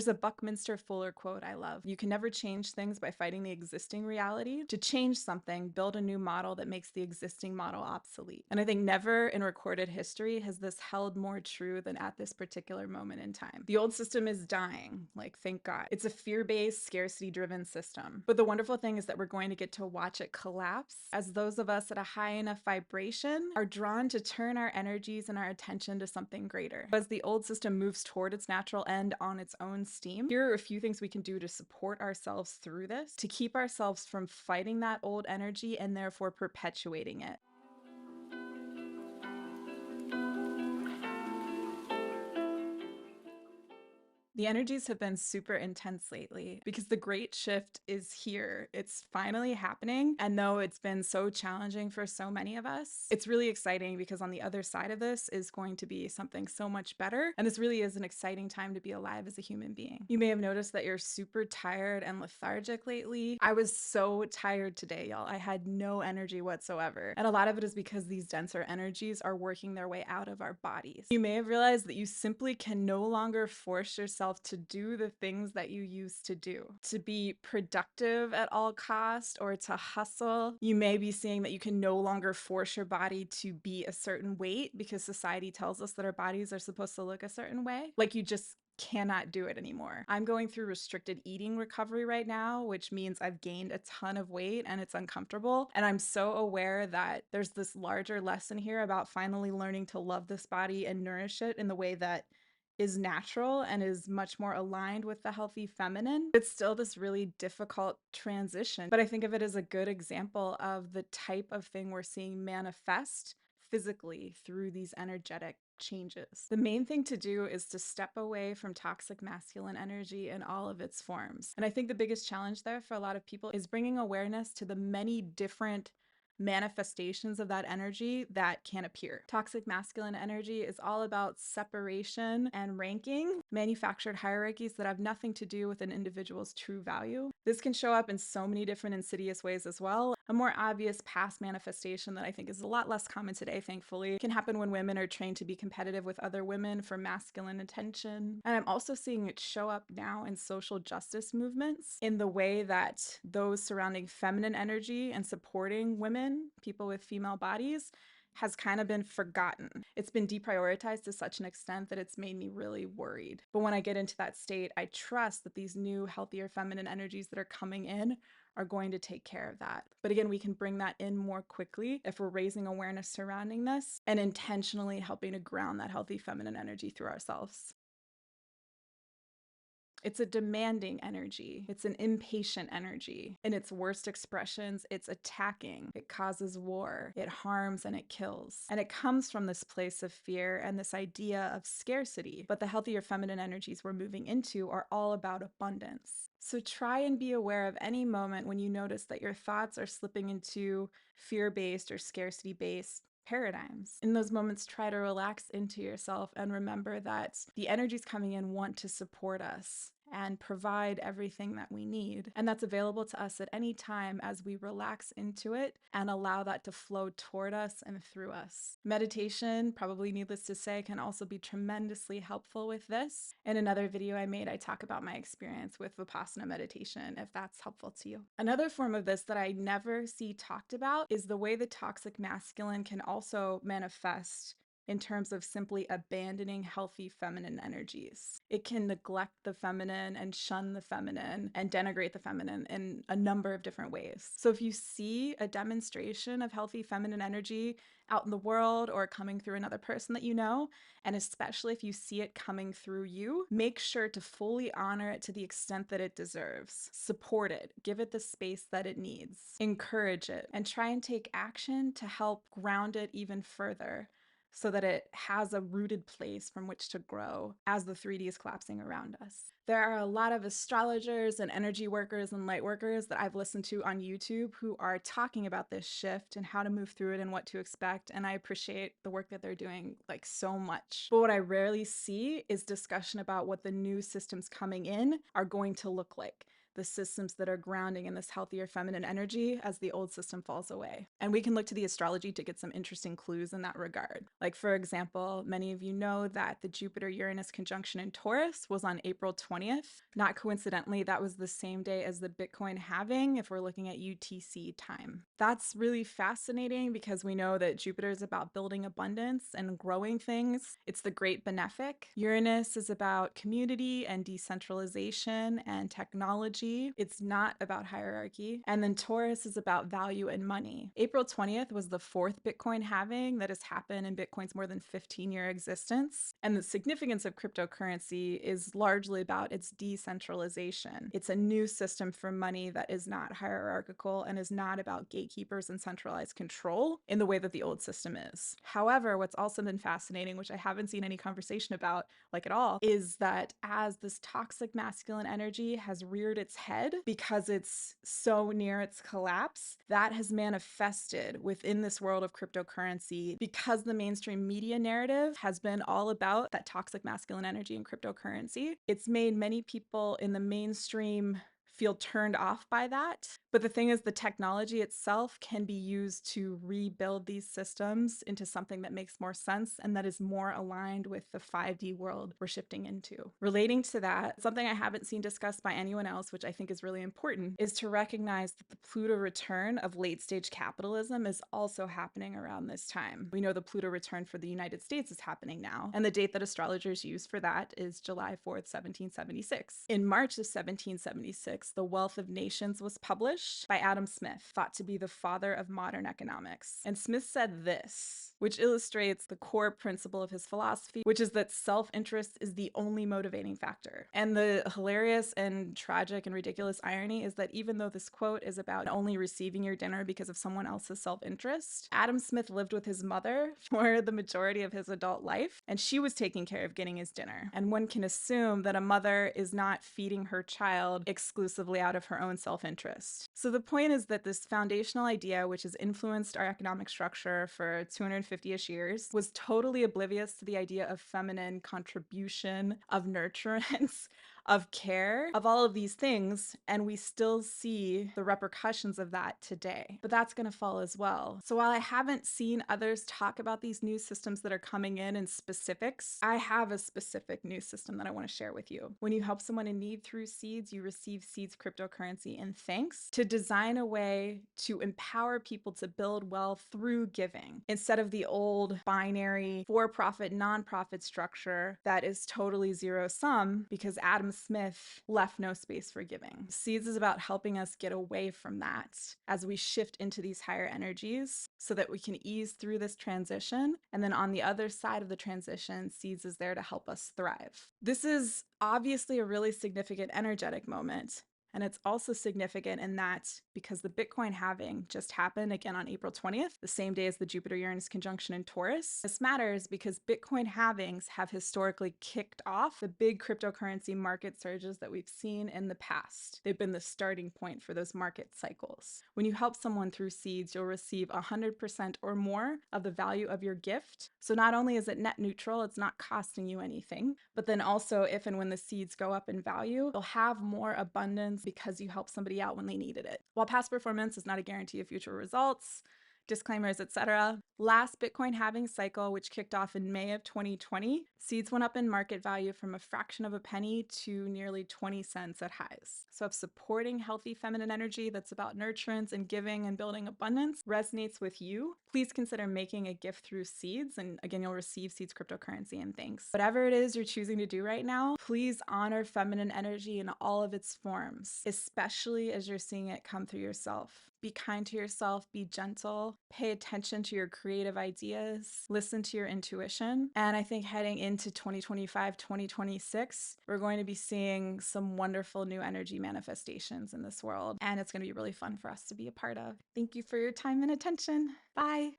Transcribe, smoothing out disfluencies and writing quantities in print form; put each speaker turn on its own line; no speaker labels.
There's a Buckminster Fuller quote I love. You can never change things by fighting the existing reality. To change something, build a new model that makes the existing model obsolete. And I think never in recorded history has this held more true than at this particular moment in time. The old system is dying, like, thank God. It's a fear-based, scarcity-driven system. But the wonderful thing is that we're going to get to watch it collapse as those of us at a high enough vibration are drawn to turn our energies and our attention to something greater. As the old system moves toward its natural end on its own steam, here are a few things we can do to support ourselves through this, to keep ourselves from fighting that old energy and therefore perpetuating it. The energies have been super intense lately because the great shift is here. It's finally happening. And though it's been so challenging for so many of us, it's really exciting because on the other side of this is going to be something so much better. And this really is an exciting time to be alive as a human being. You may have noticed that you're super tired and lethargic lately. I was so tired today, y'all. I had no energy whatsoever. And a lot of it is because these denser energies are working their way out of our bodies. You may have realized that you simply can no longer force yourself to do the things that you used to do, to be productive at all cost or to hustle. You may be seeing that you can no longer force your body to be a certain weight because society tells us that our bodies are supposed to look a certain way. Like, you just cannot do it anymore. I'm going through restricted eating recovery right now, which means I've gained a ton of weight and it's uncomfortable. And I'm so aware that there's this larger lesson here about finally learning to love this body and nourish it in the way that is natural and is much more aligned with the healthy feminine. It's still this really difficult transition, but I think of it as a good example of the type of thing we're seeing manifest physically through these energetic changes. The main thing to do is to step away from toxic masculine energy in all of its forms. And I think the biggest challenge there for a lot of people is bringing awareness to the many different manifestations of that energy that can appear. Toxic masculine energy is all about separation and ranking, manufactured hierarchies that have nothing to do with an individual's true value. This can show up in so many different insidious ways as well. A more obvious past manifestation that I think is a lot less common today, thankfully, can happen when women are trained to be competitive with other women for masculine attention. And I'm also seeing it show up now in social justice movements in the way that those surrounding feminine energy and supporting women, people with female bodies, has kind of been forgotten. It's been deprioritized to such an extent that it's made me really worried. But when I get into that state, I trust that these new, healthier feminine energies that are coming in are going to take care of that. But again, we can bring that in more quickly if we're raising awareness surrounding this and intentionally helping to ground that healthy feminine energy through ourselves. It's a demanding energy. It's an impatient energy. In its worst expressions, it's attacking. It causes war. It harms and it kills. And it comes from this place of fear and this idea of scarcity. But the healthier feminine energies we're moving into are all about abundance. So try and be aware of any moment when you notice that your thoughts are slipping into fear-based or scarcity-based paradigms. In those moments, try to relax into yourself and remember that the energies coming in want to support us and provide everything that we need. And that's available to us at any time as we relax into it and allow that to flow toward us and through us. Meditation, probably needless to say, can also be tremendously helpful with this. In another video I made, I talk about my experience with Vipassana meditation, if that's helpful to you. Another form of this that I never see talked about is the way the toxic masculine can also manifest in terms of simply abandoning healthy feminine energies. It can neglect the feminine and shun the feminine and denigrate the feminine in a number of different ways. So if you see a demonstration of healthy feminine energy out in the world or coming through another person that you know, and especially if you see it coming through you, make sure to fully honor it to the extent that it deserves. Support it, give it the space that it needs, encourage it, and try and take action to help ground it even further, so that it has a rooted place from which to grow as the 3D is collapsing around us. There are a lot of astrologers and energy workers and light workers that I've listened to on YouTube who are talking about this shift and how to move through it and what to expect, and I appreciate the work that they're doing like so much. But what I rarely see is discussion about what the new systems coming in are going to look like. the systems that are grounding in this healthier feminine energy as the old system falls away. And we can look to the astrology to get some interesting clues in that regard. Like, for example, many of you know that the Jupiter-Uranus conjunction in Taurus was on April 20th. Not coincidentally, that was the same day as the Bitcoin halving if we're looking at UTC time. That's really fascinating because we know that Jupiter is about building abundance and growing things. It's the great benefic. Uranus is about community and decentralization and technology. It's not about hierarchy. And then Taurus is about value and money. April 20th was the fourth Bitcoin halving that has happened in Bitcoin's more than 15-year existence. And the significance of cryptocurrency is largely about its decentralization. It's a new system for money that is not hierarchical and is not about gatekeepers and centralized control in the way that the old system is. However, what's also been fascinating, which I haven't seen any conversation about like at all, is that as this toxic masculine energy has reared its head because it's so near its collapse, that has manifested within this world of cryptocurrency because the mainstream media narrative has been all about that toxic masculine energy in cryptocurrency. It's made many people in the mainstream feel turned off by that. But the thing is, the technology itself can be used to rebuild these systems into something that makes more sense and that is more aligned with the 5D world we're shifting into. Relating to that, something I haven't seen discussed by anyone else, which I think is really important, is to recognize that the Pluto return of late stage capitalism is also happening around this time. We know the Pluto return for the United States is happening now, and the date that astrologers use for that is July 4th, 1776. In March of 1776, The Wealth of Nations was published by Adam Smith, thought to be the father of modern economics. And Smith said this, which illustrates the core principle of his philosophy, which is that self-interest is the only motivating factor. And the hilarious and tragic and ridiculous irony is that even though this quote is about only receiving your dinner because of someone else's self-interest, Adam Smith lived with his mother for the majority of his adult life, and she was taking care of getting his dinner. And one can assume that a mother is not feeding her child exclusively out of her own self-interest. So the point is that this foundational idea, which has influenced our economic structure for 250-ish years, was totally oblivious to the idea of feminine contribution, of nurturance, of care, of all of these things, and we still see the repercussions of that today. But that's going to fall as well. So while I haven't seen others talk about these new systems that are coming in specifics, I have a specific new system that I want to share with you. When you help someone in need through seeds, you receive seeds cryptocurrency in thanks to design a way to empower people to build wealth through giving instead of the old binary for-profit, non-profit structure that is totally zero sum because Adam Smith left no space for giving. Seeds is about helping us get away from that as we shift into these higher energies so that we can ease through this transition. And then on the other side of the transition, Seeds is there to help us thrive. This is obviously a really significant energetic moment. And it's also significant in that because the Bitcoin halving just happened again on April 20th, the same day as the Jupiter-Uranus conjunction in Taurus. This matters because Bitcoin halvings have historically kicked off the big cryptocurrency market surges that we've seen in the past. They've been the starting point for those market cycles. When you help someone through seeds, you'll receive 100% or more of the value of your gift. So not only is it net neutral, it's not costing you anything, but then also if and when the seeds go up in value, you'll have more abundance because you helped somebody out when they needed it. While past performance is not a guarantee of future results, disclaimers, etc. Last Bitcoin halving cycle, which kicked off in May of 2020, seeds went up in market value from a fraction of a penny to nearly 20 cents at highs. So if supporting healthy feminine energy that's about nurturance and giving and building abundance resonates with you, please consider making a gift through seeds. And again, you'll receive seeds cryptocurrency and thanks. Whatever it is you're choosing to do right now, please honor feminine energy in all of its forms, especially as you're seeing it come through yourself. Be kind to yourself, be gentle, pay attention to your creative ideas, listen to your intuition. And I think heading into 2025, 2026, we're going to be seeing some wonderful new energy manifestations in this world. And it's going to be really fun for us to be a part of. Thank you for your time and attention. Bye.